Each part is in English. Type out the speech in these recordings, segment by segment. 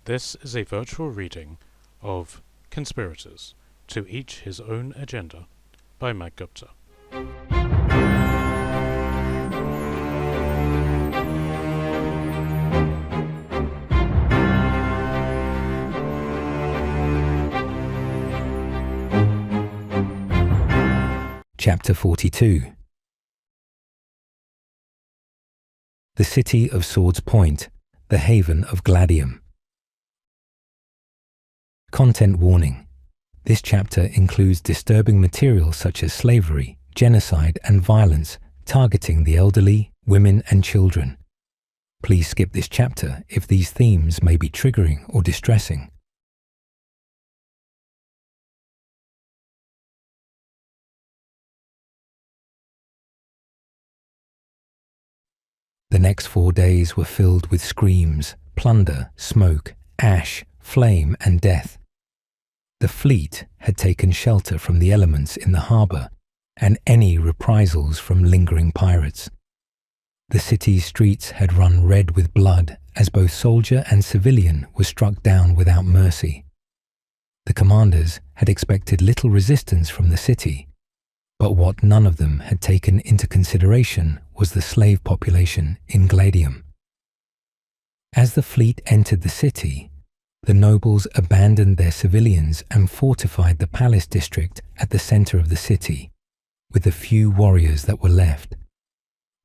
This is a virtual reading of Conspirators, To Each His Own Agenda by Matt Gupta. Chapter 42. The City of Swords Point, the Haven of Gladium. Content warning. This chapter includes disturbing material such as slavery, genocide, and violence targeting the elderly, women, and children. Please skip this chapter if these themes may be triggering or distressing. The next 4 days were filled with screams, plunder, smoke, ash, flame, and death. The fleet had taken shelter from the elements in the harbour and any reprisals from lingering pirates. The city's streets had run red with blood as both soldier and civilian were struck down without mercy. The commanders had expected little resistance from the city, but what none of them had taken into consideration was the slave population in Gladium. As the fleet entered the city, the nobles abandoned their civilians and fortified the palace district at the center of the city, with the few warriors that were left.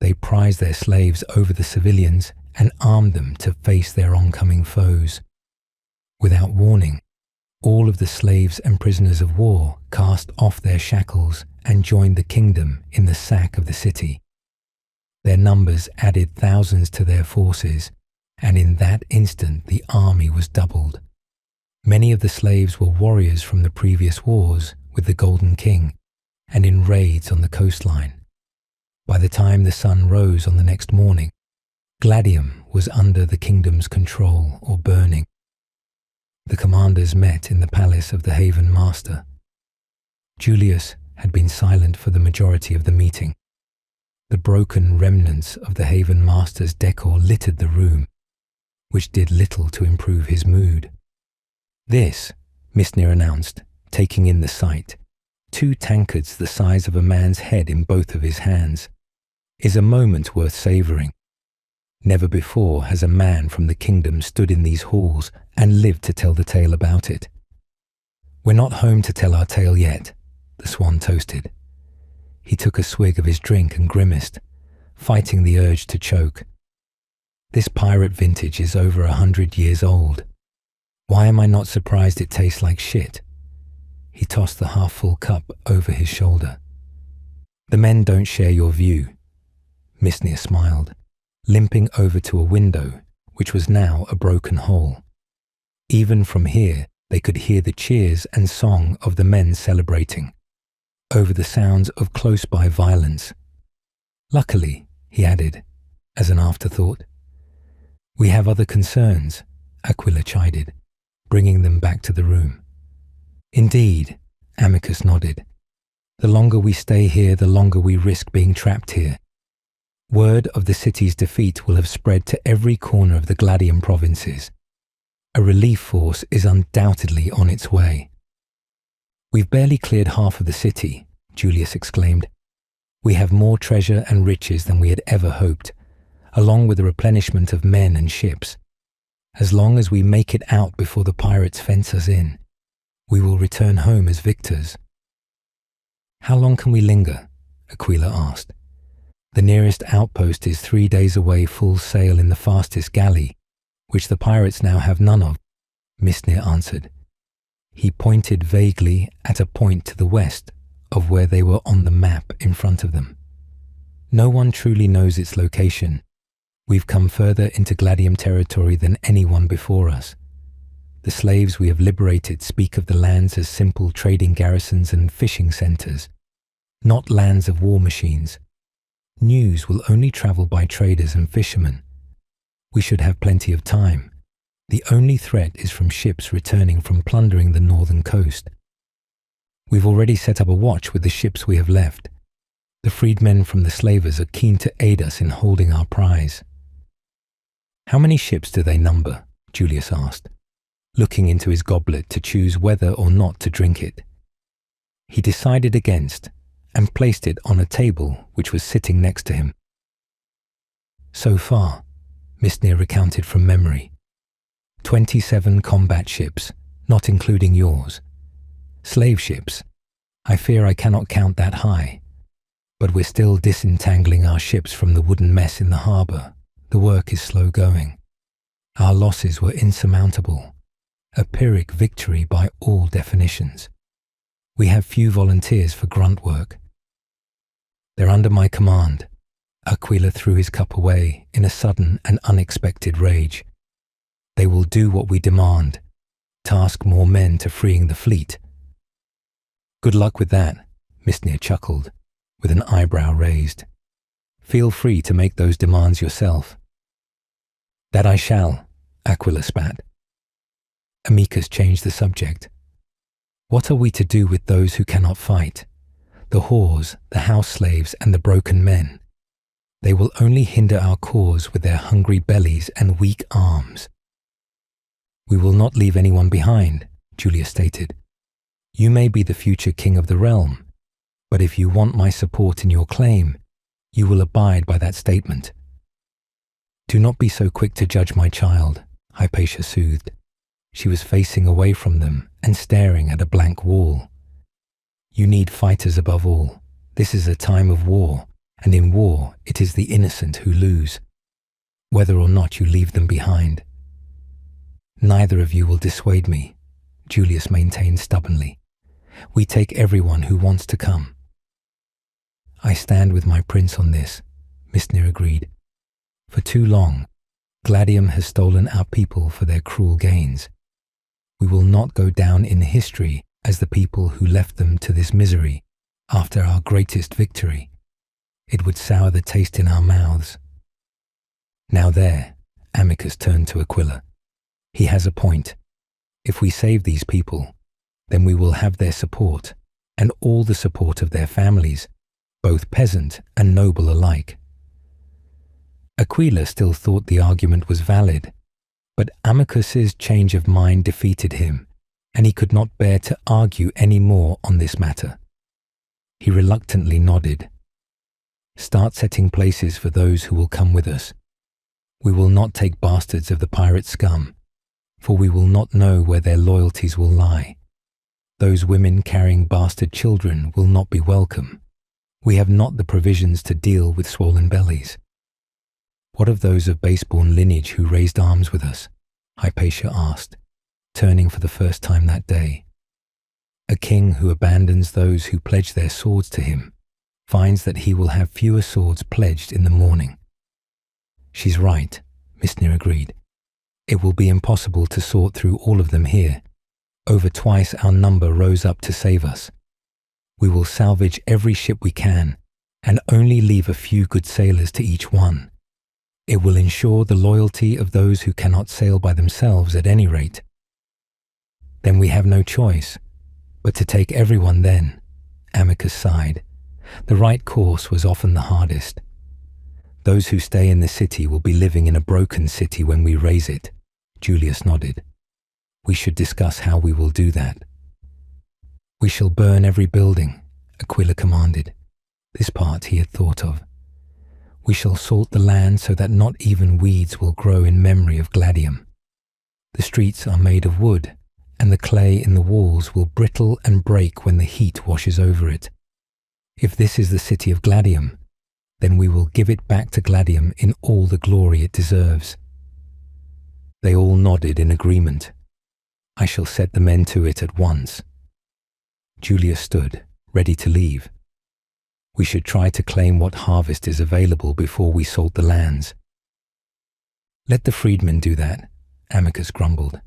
They prized their slaves over the civilians and armed them to face their oncoming foes. Without warning, all of the slaves and prisoners of war cast off their shackles and joined the kingdom in the sack of the city. Their numbers added thousands to their forces, and in that instant the army was doubled. Many of the slaves were warriors from the previous wars with the Golden King and in raids on the coastline. By the time the sun rose on the next morning, Gladium was under the kingdom's control or burning. The commanders met in the palace of the Haven Master. Julius had been silent for the majority of the meeting. The broken remnants of the Haven Master's decor littered the room, which did little to improve his mood. "This," Misnir announced, taking in the sight, 2 tankards the size of a man's head in both of his hands, "is a moment worth savouring. Never before has a man from the kingdom stood in these halls and lived to tell the tale about it. We're not home to tell our tale yet," the Swan toasted. He took a swig of his drink and grimaced, fighting the urge to choke. "This pirate vintage is over 100 years old. Why am I not surprised it tastes like shit?" He tossed the half-full cup over his shoulder. "The men don't share your view." Misnir smiled, limping over to a window, which was now a broken hole. Even from here, they could hear the cheers and song of the men celebrating, over the sounds of close-by violence. "Luckily," he added, as an afterthought. "We have other concerns," Aquila chided, bringing them back to the room. "Indeed," Amicus nodded. "The longer we stay here, the longer we risk being trapped here. Word of the city's defeat will have spread to every corner of the Gladium provinces. A relief force is undoubtedly on its way." "We've barely cleared half of the city," Julius exclaimed. "We have more treasure and riches than we had ever hoped, along with the replenishment of men and ships. As long as we make it out before the pirates fence us in, we will return home as victors." "How long can we linger?" Aquila asked. "The nearest outpost is 3 days away full sail in the fastest galley, which the pirates now have none of," Misnir answered. He pointed vaguely at a point to the west of where they were on the map in front of them. "No one truly knows its location. We've come further into Gladium territory than anyone before us. The slaves we have liberated speak of the lands as simple trading garrisons and fishing centers, not lands of war machines. News will only travel by traders and fishermen. We should have plenty of time. The only threat is from ships returning from plundering the northern coast. We've already set up a watch with the ships we have left. The freedmen from the slavers are keen to aid us in holding our prize." "How many ships do they number?" Julius asked. looking into his goblet to choose whether or not to drink it. He decided against and placed it on a table which was sitting next to him. So far, Misnir recounted from memory, 27 combat ships, not including yours. Slave ships, I fear I cannot count that high, but we're still disentangling our ships from the wooden mess in the harbour. The work is slow going. Our losses were insurmountable, a Pyrrhic victory by all definitions. We have few volunteers for grunt work. They're under my command. Aquila threw his cup away in a sudden and unexpected rage. They will do what we demand, task more men to freeing the fleet. Good luck with that, Misnir chuckled, with an eyebrow raised. Feel free to make those demands yourself. That I shall, Aquila spat. Amicus changed the subject. What are we to do with those who cannot fight? The whores, the house slaves, and the broken men. They will only hinder our cause with their hungry bellies and weak arms. We will not leave anyone behind, Julia stated. You may be the future king of the realm, but if you want my support in your claim, you will abide by that statement. Do not be so quick to judge my child, Hypatia soothed. She was facing away from them and staring at a blank wall. You need fighters above all. This is a time of war, and in war it is the innocent who lose, whether or not you leave them behind. Neither of you will dissuade me, Julius maintained stubbornly. We take everyone who wants to come. I stand with my prince on this, Misnir agreed. For too long, Gladium has stolen our people for their cruel gains. We will not go down in history as the people who left them to this misery after our greatest victory. It would sour the taste in our mouths. Now there, Amicus turned to Aquila. He has a point. If we save these people, then we will have their support, and all the support of their families, both peasant and noble alike. Aquila still thought the argument was valid, but Amicus's change of mind defeated him, and he could not bear to argue any more on this matter. He reluctantly nodded. Start setting places for those who will come with us. We will not take bastards of the pirate scum, for we will not know where their loyalties will lie. Those women carrying bastard children will not be welcome. We have not the provisions to deal with swollen bellies. What of those of base-born lineage who raised arms with us? Hypatia asked, turning for the first time that day. A king who abandons those who pledge their swords to him finds that he will have fewer swords pledged in the morning. She's right, Misnir agreed. It will be impossible to sort through all of them here. Over twice our number rose up to save us. We will salvage every ship we can, and only leave a few good sailors to each one. It will ensure the loyalty of those who cannot sail by themselves at any rate. Then we have no choice but to take everyone then, Amicus sighed. The right course was often the hardest. Those who stay in the city will be living in a broken city when we raise it, Julius nodded. We should discuss how we will do that. We shall burn every building, Aquila commanded. This part he had thought of. We shall salt the land so that not even weeds will grow in memory of Gladium. The streets are made of wood, and the clay in the walls will brittle and break when the heat washes over it. If this is the city of Gladium, then we will give it back to Gladium in all the glory it deserves. They all nodded in agreement. I shall set the men to it at once. Julius stood, ready to leave. We should try to claim what harvest is available before we salt the lands. Let the freedmen do that, Amicus grumbled.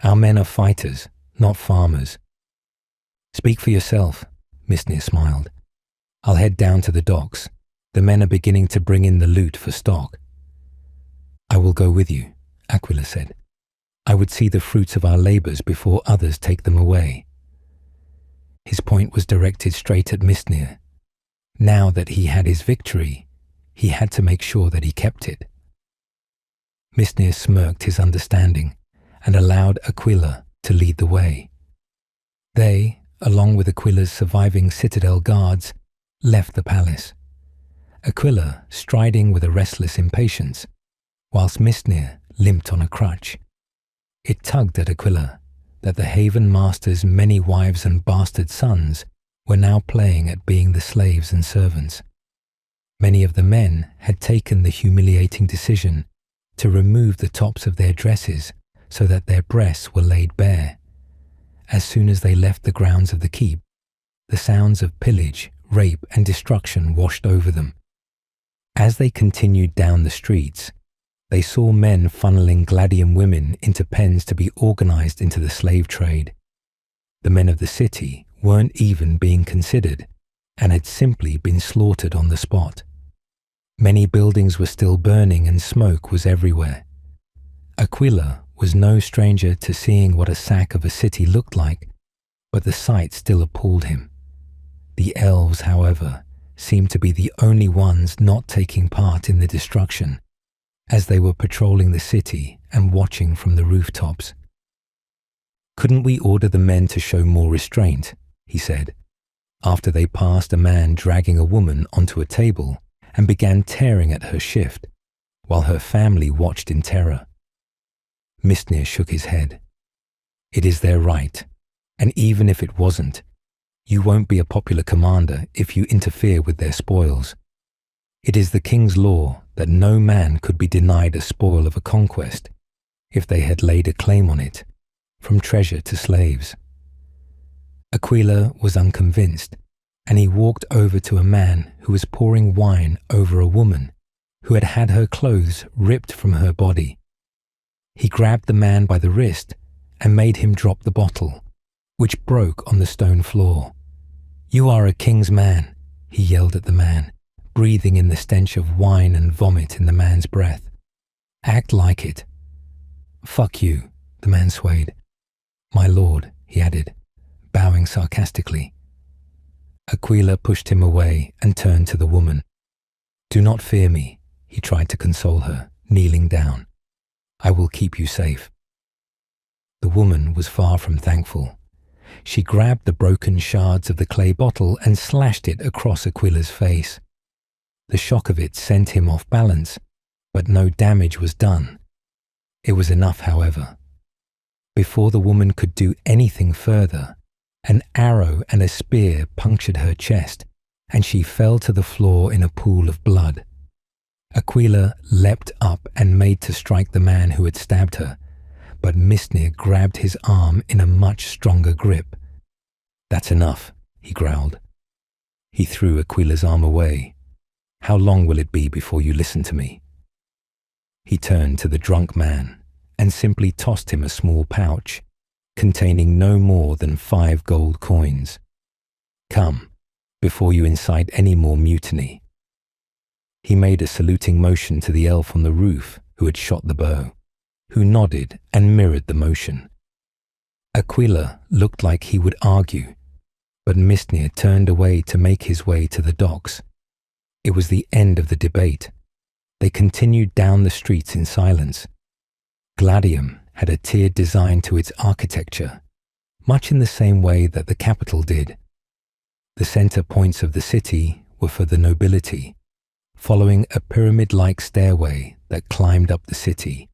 Our men are fighters, not farmers. Speak for yourself, Misnir smiled. I'll head down to the docks. The men are beginning to bring in the loot for stock. I will go with you, Aquila said. I would see the fruits of our labours before others take them away. His point was directed straight at Misnir. Now that he had his victory, he had to make sure that he kept it. Misnir smirked his understanding, and allowed Aquila to lead the way. They, along with Aquila's surviving citadel guards, left the palace, Aquila striding with a restless impatience, whilst Misnir limped on a crutch. It tugged at Aquila that the Haven Master's many wives and bastard sons were now playing at being the slaves and servants. Many of the men had taken the humiliating decision to remove the tops of their dresses so that their breasts were laid bare. As soon as they left the grounds of the keep, the sounds of pillage, rape, and destruction washed over them. As they continued down the streets, they saw men funneling Gladium women into pens to be organized into the slave trade. The men of the city weren't even being considered and had simply been slaughtered on the spot. Many buildings were still burning and smoke was everywhere. Aquila was no stranger to seeing what a sack of a city looked like, but the sight still appalled him. The elves, however, seemed to be the only ones not taking part in the destruction, as they were patrolling the city and watching from the rooftops. "Couldn't we order the men to show more restraint?" he said, after they passed a man dragging a woman onto a table and began tearing at her shift, while her family watched in terror. Misnir shook his head. "It is their right, and even if it wasn't, you won't be a popular commander if you interfere with their spoils. It is the king's law that no man could be denied a spoil of a conquest if they had laid a claim on it, from treasure to slaves." Aquila was unconvinced, and he walked over to a man who was pouring wine over a woman who had had her clothes ripped from her body. He grabbed the man by the wrist and made him drop the bottle, which broke on the stone floor. "You are a king's man," he yelled at the man, breathing in the stench of wine and vomit in the man's breath. "Act like it." "Fuck you," the man swayed. "My lord," he added, bowing sarcastically. Aquila pushed him away and turned to the woman. "Do not fear me," he tried to console her, kneeling down. "I will keep you safe." The woman was far from thankful. She grabbed the broken shards of the clay bottle and slashed it across Aquila's face. The shock of it sent him off balance, but no damage was done. It was enough, however. Before the woman could do anything further, an arrow and a spear punctured her chest, and she fell to the floor in a pool of blood. Aquila leapt up and made to strike the man who had stabbed her, but Misnir grabbed his arm in a much stronger grip. "That's enough," he growled. He threw Aquila's arm away. "How long will it be before you listen to me?" He turned to the drunk man and simply tossed him a small pouch containing no more than 5 gold coins. "Come, before you incite any more mutiny." He made a saluting motion to the elf on the roof who had shot the bow, who nodded and mirrored the motion. Aquila looked like he would argue, but Misnir turned away to make his way to the docks. It was the end of the debate. They continued down the streets in silence. Gladium had a tiered design to its architecture, much in the same way that the capital did. The center points of the city were for the nobility, following a pyramid-like stairway that climbed up the city,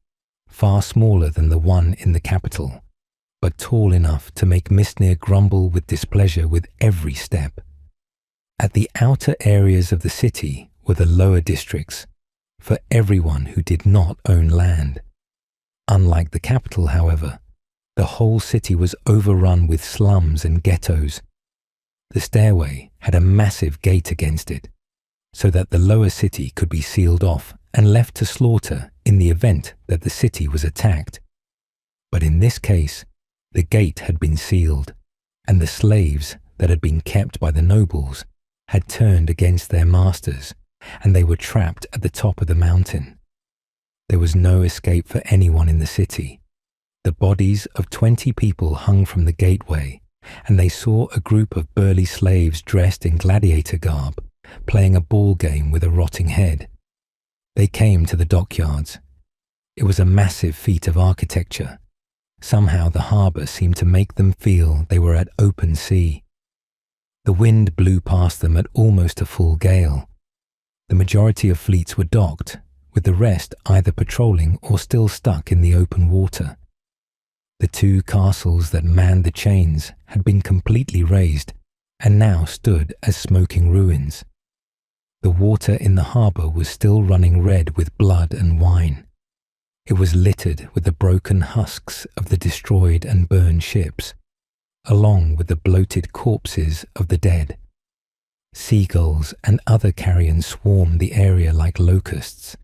far smaller than the one in the capital, but tall enough to make Misnir grumble with displeasure with every step. At the outer areas of the city were the lower districts, for everyone who did not own land. Unlike the capital, however, the whole city was overrun with slums and ghettos. The stairway had a massive gate against it, so that the lower city could be sealed off and left to slaughter in the event that the city was attacked. But in this case, the gate had been sealed, and the slaves that had been kept by the nobles had turned against their masters, and they were trapped at the top of the mountain. There was no escape for anyone in the city. The bodies of 20 people hung from the gateway, and they saw a group of burly slaves dressed in gladiator garb, playing a ball game with a rotting head. They came to the dockyards. It was a massive feat of architecture. Somehow the harbour seemed to make them feel they were at open sea. The wind blew past them at almost a full gale. The majority of fleets were docked, with the rest either patrolling or still stuck in the open water. The 2 castles that manned the chains had been completely razed and now stood as smoking ruins. The water in the harbour was still running red with blood and wine. It was littered with the broken husks of the destroyed and burned ships, along with the bloated corpses of the dead. Seagulls and other carrion swarmed the area like locusts.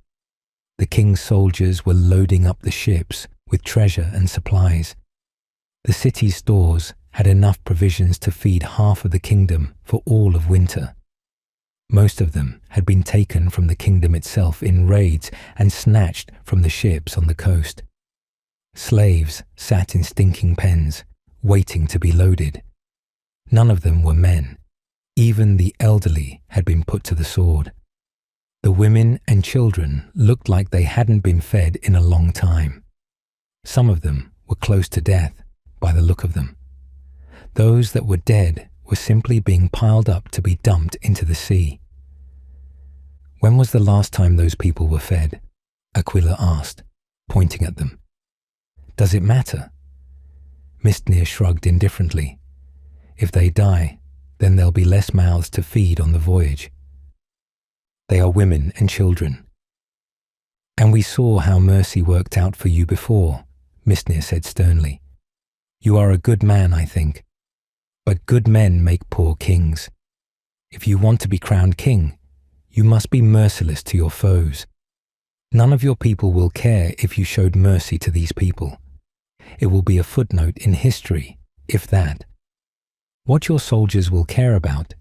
The king's soldiers were loading up the ships with treasure and supplies. The city's stores had enough provisions to feed half of the kingdom for all of winter. Most of them had been taken from the kingdom itself in raids and snatched from the ships on the coast. Slaves sat in stinking pens, waiting to be loaded. None of them were men. Even the elderly had been put to the sword. The women and children looked like they hadn't been fed in a long time. Some of them were close to death, by the look of them. Those that were dead were simply being piled up to be dumped into the sea. When was the last time those people were fed? Aquila asked, pointing at them. Does it matter? Mistnir shrugged indifferently. If they die, then there'll be less mouths to feed on the voyage. They are women and children. And we saw how mercy worked out for you before, Mistnir said sternly. You are a good man, I think. But good men make poor kings. If you want to be crowned king, you must be merciless to your foes. None of your people will care if you showed mercy to these people. It will be a footnote in history, if that. What your soldiers will care about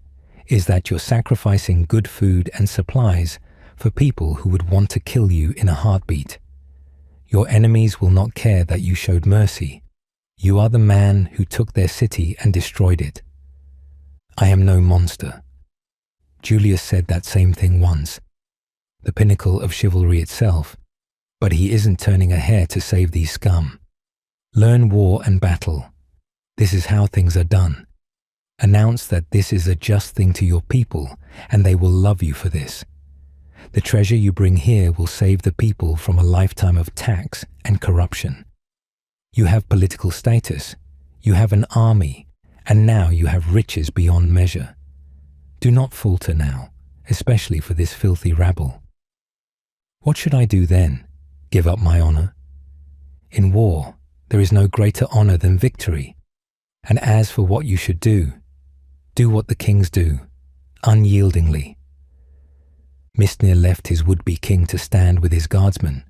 is that you're sacrificing good food and supplies for people who would want to kill you in a heartbeat. Your enemies will not care that you showed mercy. You are the man who took their city and destroyed it. I am no monster. Julius said that same thing once, the pinnacle of chivalry itself, but he isn't turning a hair to save these scum. Learn war and battle. This is how things are done. Announce that this is a just thing to your people, and they will love you for this. The treasure you bring here will save the people from a lifetime of tax and corruption. You have political status, you have an army, and now you have riches beyond measure. Do not falter now, especially for this filthy rabble. What should I do then? Give up my honor? In war, there is no greater honor than victory. And as for what you should do what the kings do, unyieldingly. Mistnir left his would-be king to stand with his guardsmen.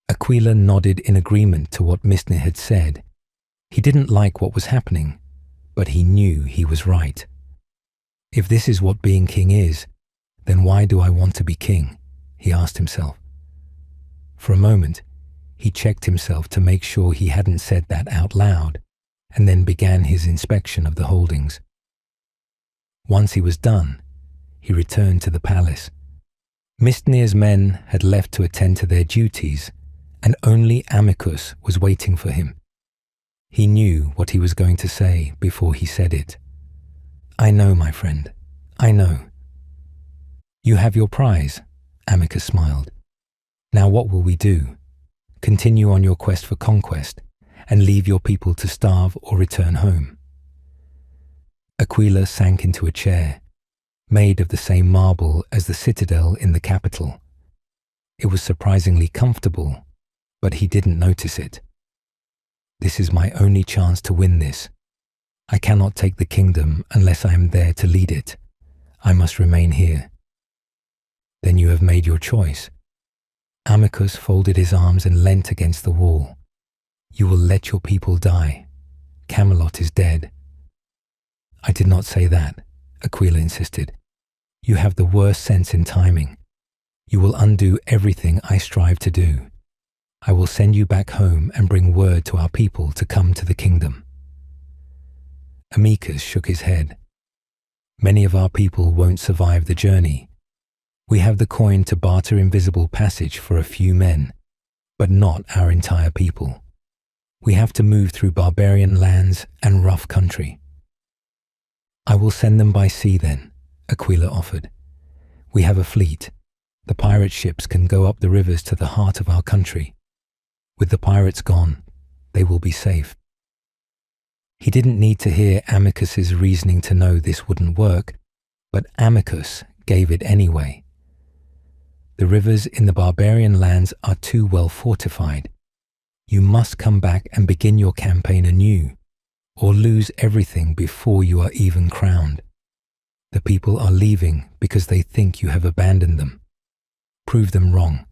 Aquila nodded in agreement to what Mistnir had said. He didn't like what was happening, but he knew he was right. If this is what being king is, then why do I want to be king? He asked himself. For a moment, he checked himself to make sure he hadn't said that out loud, and then began his inspection of the holdings. Once he was done, he returned to the palace. Mistnir's men had left to attend to their duties, and only Amicus was waiting for him. He knew what he was going to say before he said it. I know, my friend, I know. You have your prize, Amicus smiled. Now what will we do? Continue on your quest for conquest and leave your people to starve or return home? Aquila sank into a chair, made of the same marble as the citadel in the capital. It was surprisingly comfortable, but he didn't notice it. This is my only chance to win this. I cannot take the kingdom unless I am there to lead it. I must remain here. Then you have made your choice. Amicus folded his arms and leant against the wall. You will let your people die. Camelot is dead. I did not say that, Aquila insisted. You have the worst sense in timing. You will undo everything I strive to do. I will send you back home and bring word to our people to come to the kingdom. Amicus shook his head. Many of our people won't survive the journey. We have the coin to barter invisible passage for a few men, but not our entire people. We have to move through barbarian lands and rough country. I will send them by sea then, Aquila offered. We have a fleet. The pirate ships can go up the rivers to the heart of our country. With the pirates gone, they will be safe. He didn't need to hear Amicus's reasoning to know this wouldn't work, but Amicus gave it anyway. The rivers in the barbarian lands are too well fortified. You must come back and begin your campaign anew, or lose everything before you are even crowned. The people are leaving because they think you have abandoned them. Prove them wrong.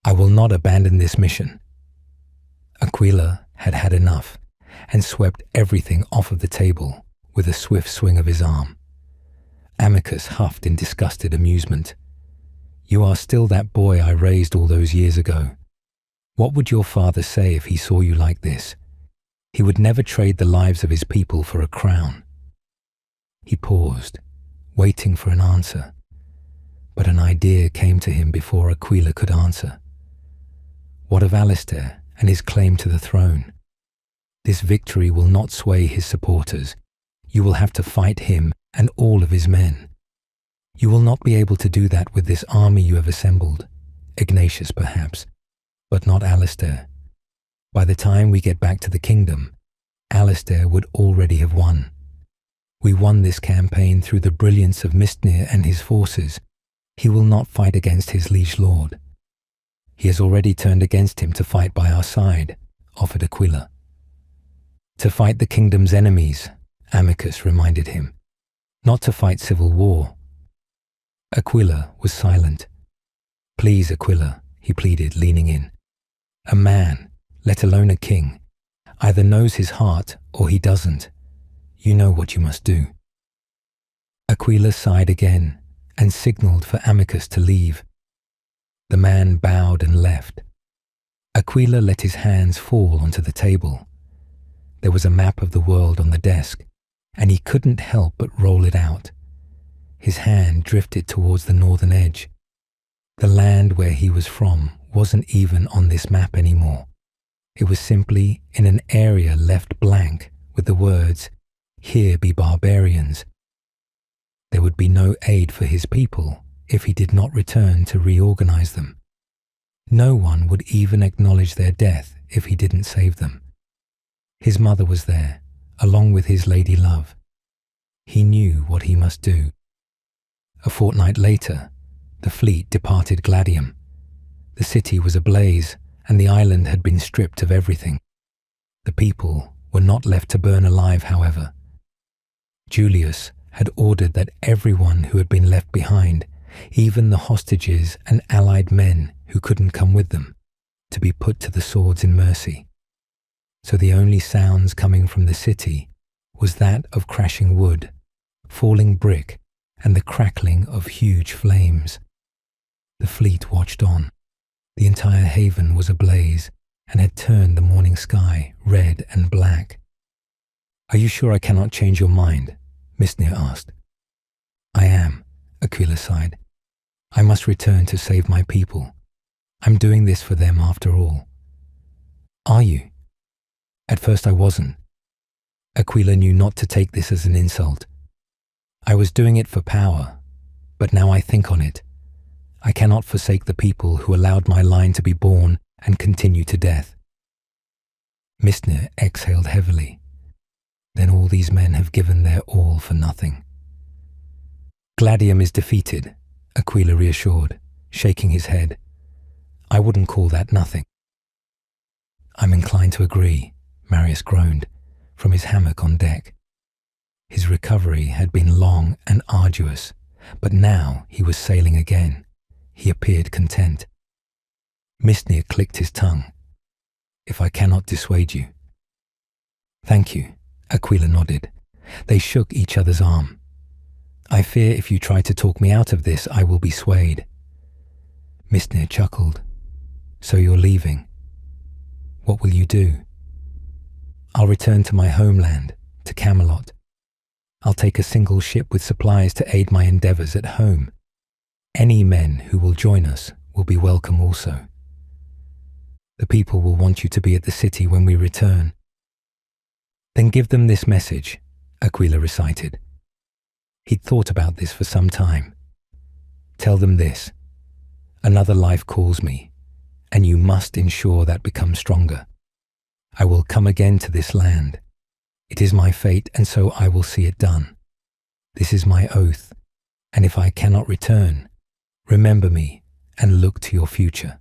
I will not abandon this mission. Aquila had had enough and swept everything off of the table with a swift swing of his arm. Amicus huffed in disgusted amusement. You are still that boy I raised all those years ago. What would your father say if he saw you like this? He would never trade the lives of his people for a crown. He paused, waiting for an answer, but an idea came to him before Aquila could answer. What of Alistair and his claim to the throne? This victory will not sway his supporters. You will have to fight him and all of his men. You will not be able to do that with this army you have assembled. Ignatius, perhaps, but not Alistair. By the time we get back to the kingdom, Alistair would already have won. We won this campaign through the brilliance of Mistnir and his forces. He will not fight against his liege lord. He has already turned against him to fight by our side, offered Aquila. To fight the kingdom's enemies, Amicus reminded him, not to fight civil war. Aquila was silent. Please, Aquila, he pleaded, leaning in. A man, let alone a king, either knows his heart or he doesn't. You know what you must do. Aquila sighed again and signaled for Amicus to leave. The man bowed and left. Aquila let his hands fall onto the table. There was a map of the world on the desk, and he couldn't help but roll it out. His hand drifted towards the northern edge. The land where he was from wasn't even on this map anymore. It was simply in an area left blank with the words, "Here be barbarians." There would be no aid for his people if he did not return to reorganize them. No one would even acknowledge their death if he didn't save them. His mother was there, along with his lady love. He knew what he must do. A fortnight later, the fleet departed Gladium. The city was ablaze, and the island had been stripped of everything. The people were not left to burn alive, however. Julius had ordered that everyone who had been left behind, even the hostages and allied men who couldn't come with them, to be put to the swords in mercy. So the only sounds coming from the city was that of crashing wood, falling brick, and the crackling of huge flames. The fleet watched on. The entire haven was ablaze and had turned the morning sky red and black. Are you sure I cannot change your mind? Mistnir asked. I am, Aquila sighed. I must return to save my people. I'm doing this for them after all. Are you? At first I wasn't. Aquila knew not to take this as an insult. I was doing it for power, but now I think on it. I cannot forsake the people who allowed my line to be born and continue to death. Mistnir exhaled heavily. Then all these men have given their all for nothing. Gladium is defeated, Aquila reassured, shaking his head. I wouldn't call that nothing. I'm inclined to agree, Marius groaned, from his hammock on deck. His recovery had been long and arduous, but now he was sailing again. He appeared content. Mistnir clicked his tongue. If I cannot dissuade you. Thank you, Aquila nodded. They shook each other's arm. I fear if you try to talk me out of this, I will be swayed. Mistnir chuckled. So you're leaving. What will you do? I'll return to my homeland, to Camelot. I'll take a single ship with supplies to aid my endeavors at home. Any men who will join us will be welcome also. The people will want you to be at the city when we return." "Then give them this message," Aquila recited. He'd thought about this for some time. "Tell them this. Another life calls me, and you must ensure that becomes stronger. I will come again to this land. It is my fate, and so I will see it done. This is my oath, and if I cannot return, remember me and look to your future."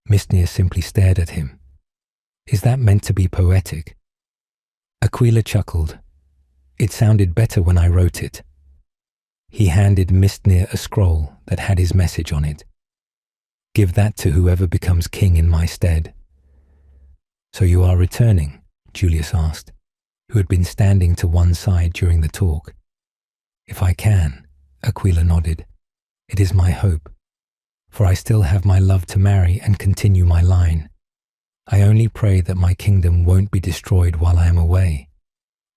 Mistnir simply stared at him. "Is that meant to be poetic?" Aquila chuckled. "It sounded better when I wrote it." He handed Mistnir a scroll that had his message on it. "Give that to whoever becomes king in my stead." "So you are returning?" Julius asked, who had been standing to one side during the talk. "If I can," Aquila nodded. "It is my hope, for I still have my love to marry and continue my line. I only pray that my kingdom won't be destroyed while I am away.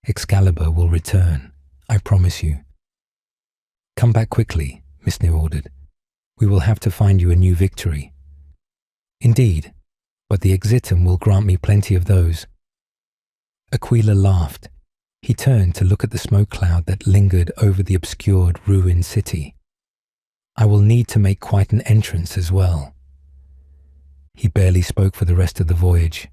Excalibur will return, I promise you." "Come back quickly," Mistnir ordered. "We will have to find you a new victory." "Indeed, but the Exitum will grant me plenty of those." Aquila laughed. He turned to look at the smoke cloud that lingered over the obscured, ruined city. "I will need to make quite an entrance as well." He barely spoke for the rest of the voyage.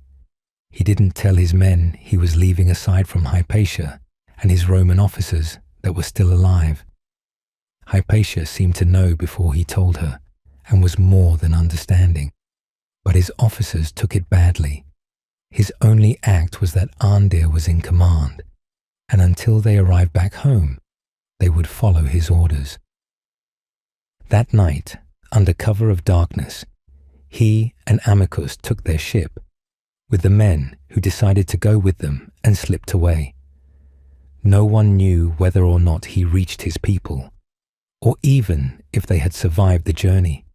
He didn't tell his men he was leaving aside from Hypatia and his Roman officers that were still alive. Hypatia seemed to know before he told her and was more than understanding. But his officers took it badly. His only act was that Arndir was in command, and until they arrived back home, they would follow his orders. That night, under cover of darkness, he and Amicus took their ship, with the men who decided to go with them, and slipped away. No one knew whether or not he reached his people, or even if they had survived the journey.